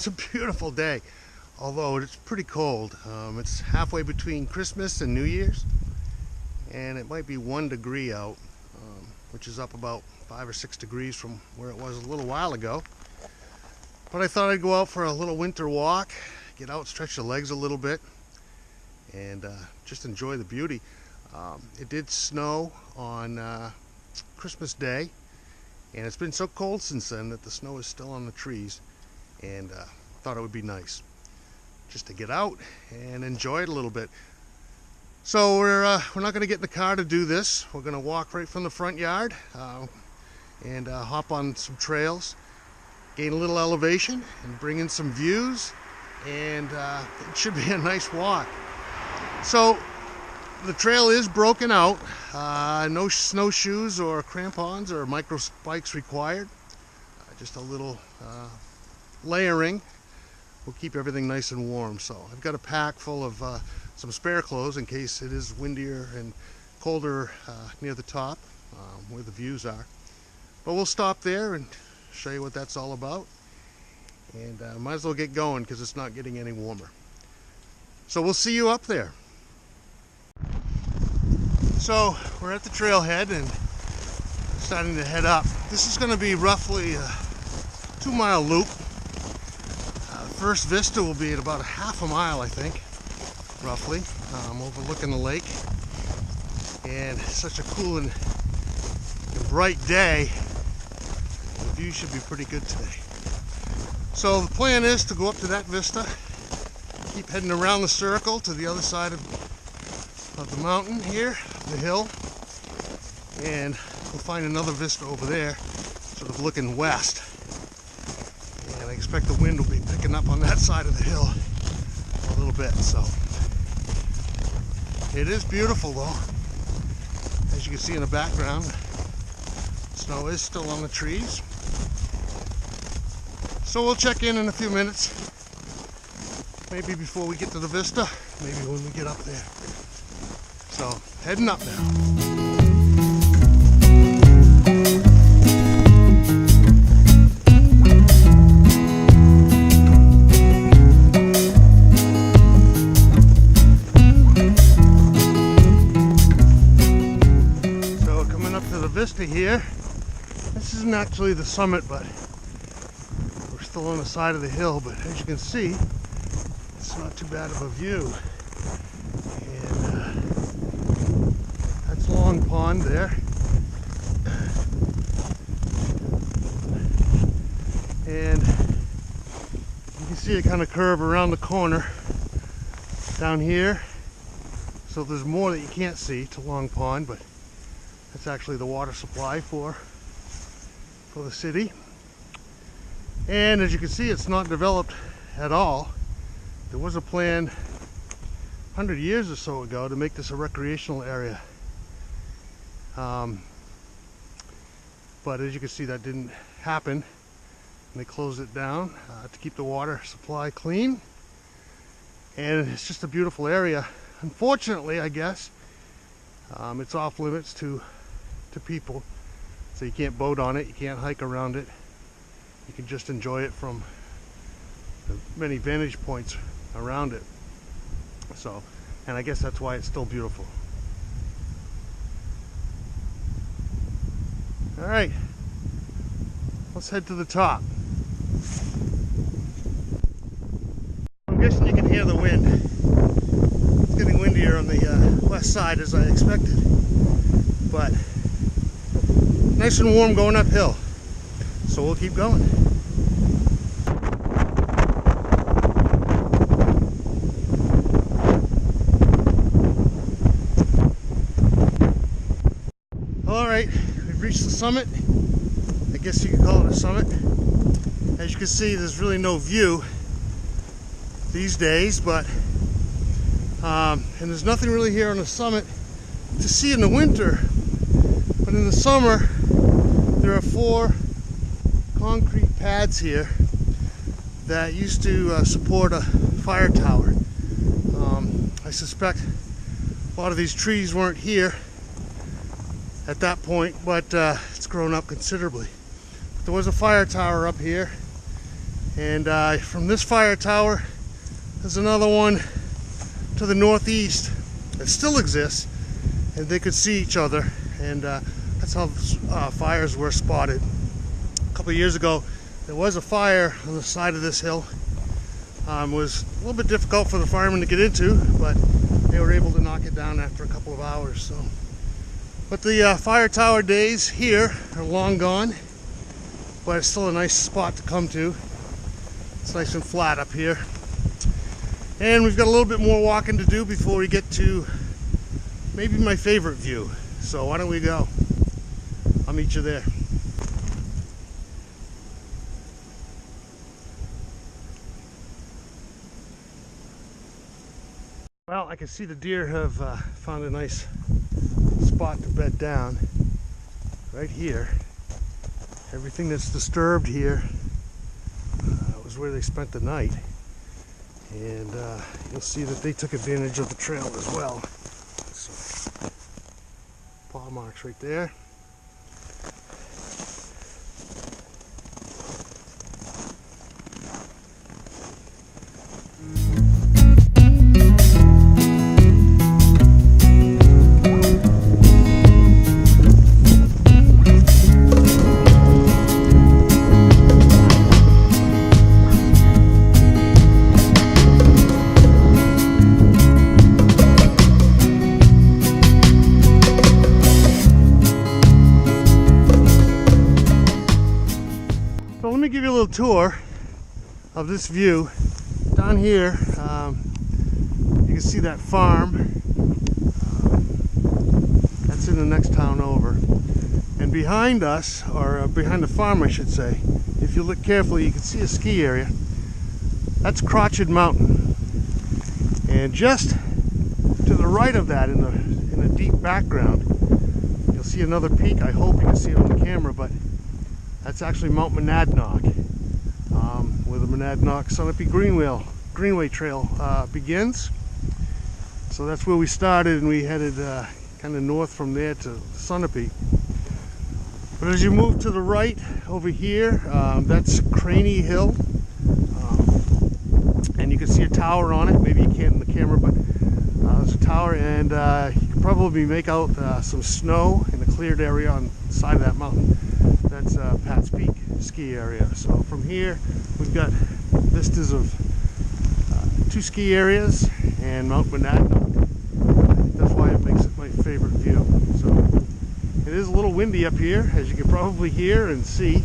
It's a beautiful day, although it's pretty cold. It's halfway between Christmas and New Year's, and it might be 1 degree out, which is up about 5 or 6 degrees from where it was a little while ago. But I thought I'd go out for a little winter walk, get out, stretch the legs a little bit, and just enjoy the beauty. It did snow on Christmas Day, and it's been so cold since then that the snow is still on the trees, and thought it would be nice just to get out and enjoy it a little bit. So we're not going to get in the car to do this. We're going to walk right from the front yard and hop on some trails, gain a little elevation, and bring in some views, and it should be a nice walk. So the trail is broken out. No snowshoes or crampons or micro spikes required. Just a little layering will keep everything nice and warm. So I've got a pack full of some spare clothes in case it is windier and colder near the top where the views are. But we'll stop there and show you what that's all about. And might as well get going because it's not getting any warmer. So we'll see you up there. So we're at the trailhead and starting to head up. This is going to be roughly a 2-mile loop. First vista will be at about a half a mile, I think, roughly, overlooking the lake. And it's such a cool and bright day. The view should be pretty good today. So the plan is to go up to that vista, keep heading around the circle to the other side of the mountain here, the hill, and we'll find another vista over there, sort of looking west. And I expect the wind will be picking up on that side of the hill a little bit. So it is beautiful though. As you can see in the background, snow is still on the trees. So we'll check in a few minutes, maybe before we get to the vista, maybe when we get up there. So heading up now. Vista here. This isn't actually the summit, but we're still on the side of the hill. But as you can see, it's not too bad of a view. And that's Long Pond there. And you can see it kind of curve around the corner down here. So there's more that you can't see to Long Pond, but that's actually the water supply for the city. And as you can see, it's not developed at all. There was a plan 100 years or so ago to make this a recreational area. But as you can see, that didn't happen. And they closed it down to keep the water supply clean. And it's just a beautiful area. Unfortunately, I guess, it's off limits to people, so you can't boat on it, you can't hike around it, you can just enjoy it from the many vantage points around it. So, and I guess that's why it's still beautiful. All right, let's head to the top. I'm guessing you can hear the wind. It's getting windier on the west side as I expected, but nice and warm going uphill, so we'll keep going. All right, we've reached the summit. I guess you could call it a summit. As you can see, there's really no view these days, but and there's nothing really here on the summit to see in the winter. But in the summer, there are 4 concrete pads here that used to support a fire tower. I suspect a lot of these trees weren't here at that point, but it's grown up considerably. But there was a fire tower up here, And from this fire tower, there's another one to the northeast that still exists, and they could see each other, and that's how fires were spotted. A couple of years ago, there was a fire on the side of this hill. It was a little bit difficult for the firemen to get into, but they were able to knock it down after a couple of hours. So, but the fire tower days here are long gone, but it's still a nice spot to come to. It's nice and flat up here. And we've got a little bit more walking to do before we get to maybe my favorite view. So why don't we go? I'll meet you there. Well, I can see the deer have found a nice spot to bed down right here. Everything that's disturbed here was where they spent the night. And you'll see that they took advantage of the trail as well. So, paw marks right there. So let me give you a little tour of this view. Down here, you can see that farm. That's in the next town over. And behind us, or behind the farm I should say, if you look carefully, you can see a ski area. That's Crotched Mountain. And just to the right of that, in the deep background, you'll see another peak. I hope you can see it on the camera, but that's actually Mount Monadnock, where the Monadnock Sunapee Greenway Trail begins. So that's where we started, and we headed kind of north from there to Sunapee. But as you move to the right over here, that's Craney Hill, and you can see a tower on it. Maybe you can't in the camera, but there's a tower, and you can probably make out some snow in the cleared area on the side of that mountain. That's Pat's Peak ski area. So from here, we've got vistas of two ski areas and Mount Monadnock. That's why it makes it my favorite view. So it is a little windy up here, as you can probably hear and see.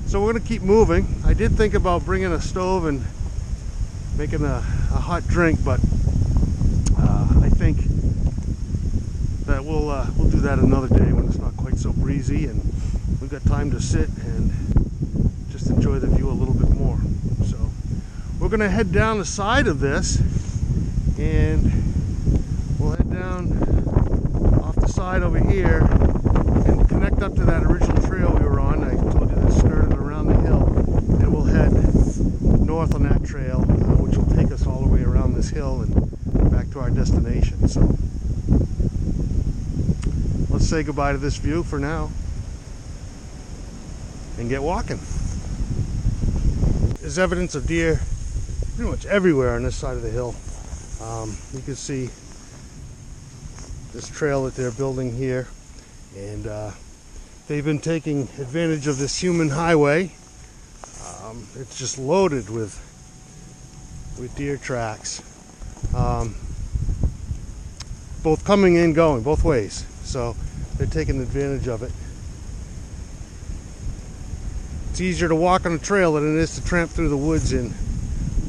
So we're going to keep moving. I did think about bringing a stove and making a hot drink, but I think that we'll do that another day when it's not quite so breezy and we've got time to sit and just enjoy the view a little bit more. So we're going to head down the side of this, and we'll head down off the side over here and connect up to that original trail we were on. I told you that skirted around the hill, and we'll head north on that trail, which will take us all the way around this hill and back to our destination. So let's say goodbye to this view for now and get walking. There's evidence of deer pretty much everywhere on this side of the hill. You can see this trail that they're building here, and they've been taking advantage of this human highway. It's just loaded with deer tracks, both coming and going, both ways. So they're taking advantage of it. It's easier to walk on a trail than it is to tramp through the woods in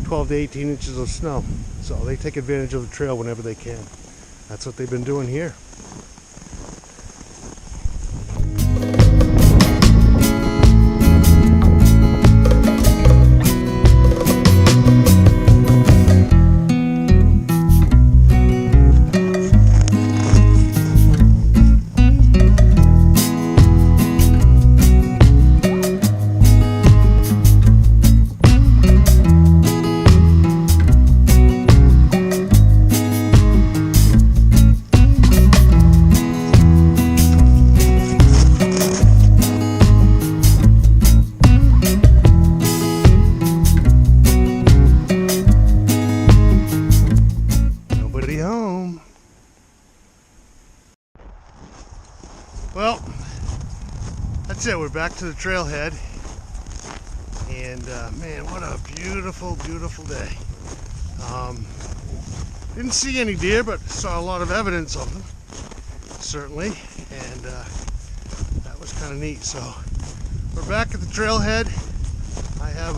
12 to 18 inches of snow. So they take advantage of the trail whenever they can. That's what they've been doing here. that's it. We're back to the trailhead. And man, what a beautiful, beautiful day. Didn't see any deer, but saw a lot of evidence of them, certainly. And that was kind of neat. So we're back at the trailhead. I have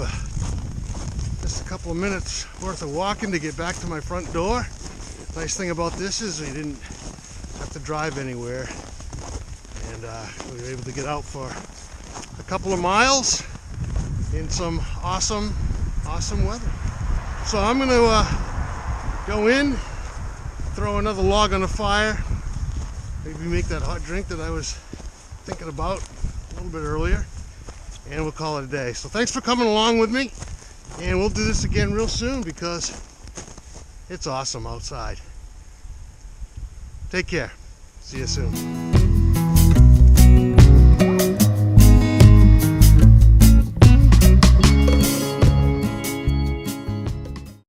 just a couple of minutes worth of walking to get back to my front door. Nice thing about this is we didn't have to drive anywhere, and we were able to get out for a couple of miles in some awesome weather. So I'm gonna go in, throw another log on the fire, maybe make that hot drink that I was thinking about a little bit earlier, and we'll call it a day. So thanks for coming along with me, and we'll do this again real soon because it's awesome outside. Take care. See you soon.